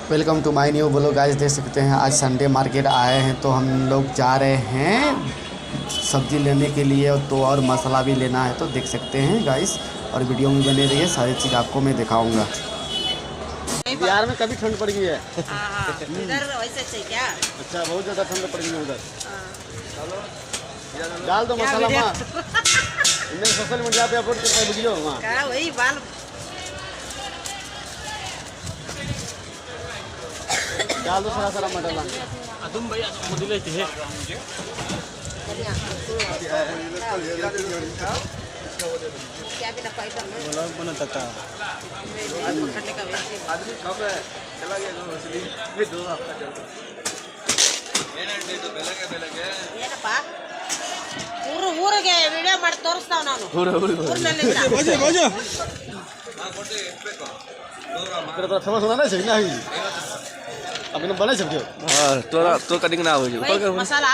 Welcome to my new blog. Guys देख सकते हैं आज संडे मार्केट आए हैं तो हम लोग जा रहे हैं सब्ज़ी लेने के लिए, तो और मसाला भी लेना है, तो देख सकते हैं गाइस और वीडियो में बने रहिए, सारी चीज़ आपको मैं दिखाऊंगा। बिहार में कभी ठंड पड़ गई है? इधर वैसे से क्या? अच्छा, बहुत ज़्यादा ठंड पड़ गई है उधर। डाल दो मसाला वहाँ सोशल मीडिया पे अपलोड करते हैं वीडियो वहाँ। क्या वही बाल डाल दो सारा सारा मसाला। तुम भैया मुझे थे क्या भी लपाई कर लो। ब्लॉग बनता था पकड़ने का वैसे आदमी कम है, चला गया तो मछली भी 2 हफ्ता चलता ये ना पा ಊರಿಗೆ ವಿಡಿಯೋ ಮಾಡಿ ತೋರಿಸ್ತಾವ ನಾನು ಊರಿನಲ್ಲಿ तो थोड़ा सुना नहीं चाहिए नहीं अपने बने सकते हो। तो कटिंग ना हो ಮಸಾಲಾ